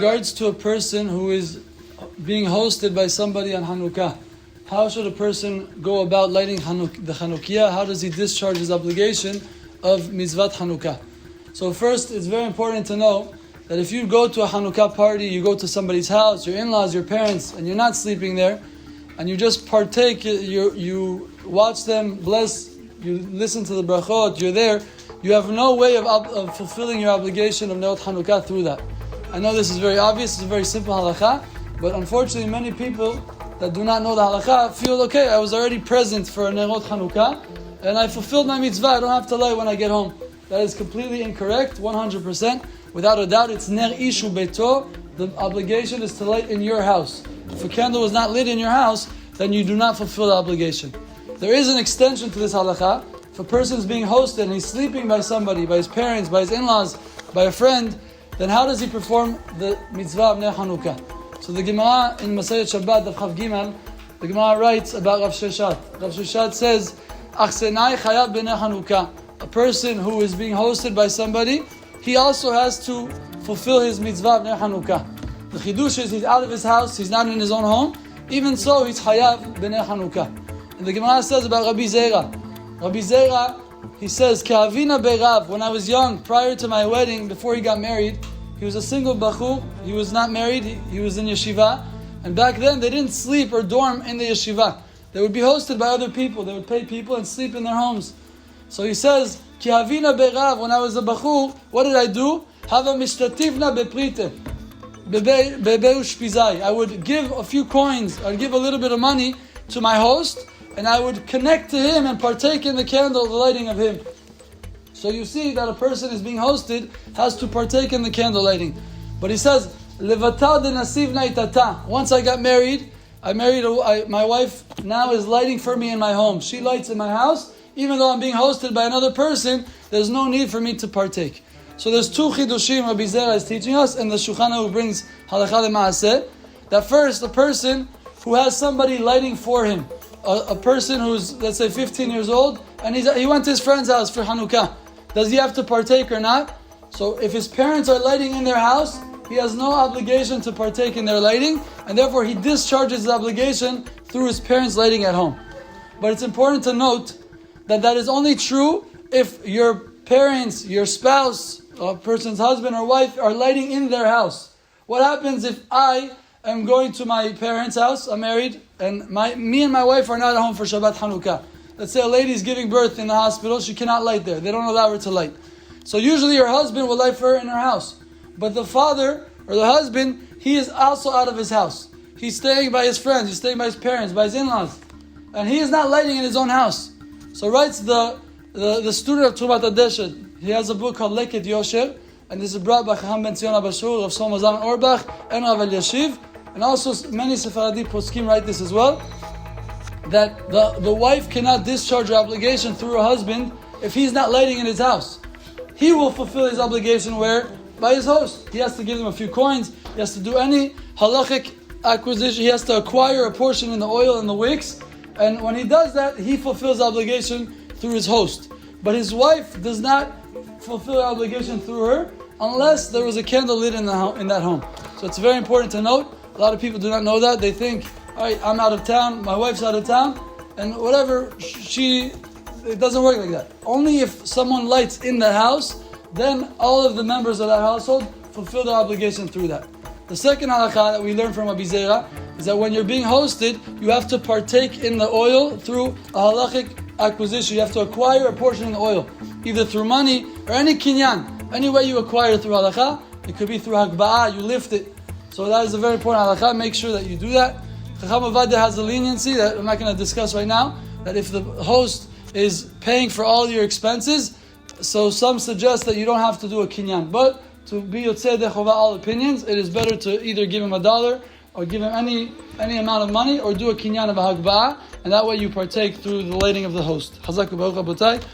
regards to a person who is being hosted by somebody on Hanukkah, how should a person go about lighting the Hanukkah? How does he discharge his obligation of mitzvat Hanukkah? So first, it's very important to know that if you go to a Hanukkah party, you go to somebody's house, your in-laws, your parents, and you're not sleeping there, and you just partake, you watch them bless, you listen to the brachot, you're there, you have no way of fulfilling your obligation of Nerot Hanukkah through that. I know this is very obvious, it's a very simple halacha, but unfortunately many people that do not know the halacha feel, okay, I was already present for a Nerot Hanukkah, and I fulfilled my mitzvah, I don't have to light when I get home. That is completely incorrect, 100%. Without a doubt, it's ner ishu beito. The obligation is to light in your house. If a candle was not lit in your house, then you do not fulfill the obligation. There is an extension to this halacha. If a person is being hosted and he's sleeping by somebody, by his parents, by his in-laws, by a friend, then how does he perform the mitzvah of ner Hanukkah? So the Gemara in Masayat Shabbat, Daf Chav Gimel, the Gemara writes about Rav Sheshat. Rav Sheshat says, Achsenai chayav b'ner Hanukkah. A person who is being hosted by somebody, he also has to fulfill his mitzvah of ner Hanukkah. The chidush is he's out of his house, he's not in his own home. Even so, he's chayav b'ner Hanukkah. And the Gemara says about Rabbi Zera. Rabbi Zera, he says, Ke'avina be'rav. When I was young, prior to my wedding, before he got married, he was a single bachur. He was not married. He was in yeshiva. And back then, they didn't sleep or dorm in the yeshiva. They would be hosted by other people. They would pay people and sleep in their homes. So he says, Ki havina be'rav, when I was a bachur, what did I do? Hava mishtativna be'prite, be'beu shpizai. I would give a few coins, I'd give a little bit of money to my host, and I would connect to him and partake in the candle, the lighting of him. So you see that a person is being hosted, has to partake in the candle lighting. But he says, Levata de nasivna itata. Once I got married, my wife now is lighting for me in my home. She lights in my house. Even though I'm being hosted by another person, there's no need for me to partake. So there's two chidushim Rabbi Zera is teaching us, and the Shulchan Aruch brings halacha le'maaseh. That first, a person who has somebody lighting for him, a person who's, let's say, 15 years old, and he went to his friend's house for Hanukkah. Does he have to partake or not? So if his parents are lighting in their house, he has no obligation to partake in their lighting, and therefore he discharges his obligation through his parents' lighting at home. But it's important to note that is only true if your parents, your spouse, a person's husband or wife are lighting in their house. What happens if I am going to my parents' house, I'm married, and me and my wife are not at home for Shabbat Hanukkah? Let's say a lady is giving birth in the hospital, she cannot light there. They don't allow her to light. So usually her husband will light for her in her house. But the father or the husband, he is also out of his house. He's staying by his friends, he's staying by his parents, by his in-laws. And he is not lighting in his own house. So writes the student of Trumat HaDeshet. He has a book called Leket Yosher, and this is brought by Chacham Ben Zion Abashur, Rav Shlomo Zalman Auerbach, and Rav Elyashiv, and also many Sephardi poskim write this as well, that the wife cannot discharge her obligation through her husband if he's not lighting in his house. He will fulfill his obligation where? By his host. He has to give them a few coins, he has to do any halachic acquisition, he has to acquire a portion in the oil and the wicks, and when he does that, he fulfills obligation through his host. But his wife does not fulfill her obligation through her unless there was a candle lit in that home. So it's very important to note. A lot of people do not know that. They think, all right, I'm out of town, my wife's out of town, and whatever, it doesn't work like that. Only if someone lights in the house, then all of the members of that household fulfill their obligation through that. The second halakha that we learn from Rabbi Zera is that when you're being hosted, you have to partake in the oil through a halachic acquisition. You have to acquire a portion in the oil, either through money or any kinyan. Any way you acquire through halakha, it could be through hagba'ah, you lift it. So that is a very important halakha. Make sure that you do that. Chacham Avadia has a leniency that I'm not going to discuss right now, that if the host is paying for all your expenses, so some suggest that you don't have to do a kinyan. But to be yotzei dechovah all opinions, it is better to either give him $1 or give him any amount of money or do a kinyan of a hagba'ah, and that way you partake through the lighting of the host. Chazak u'baruch, Rabotai.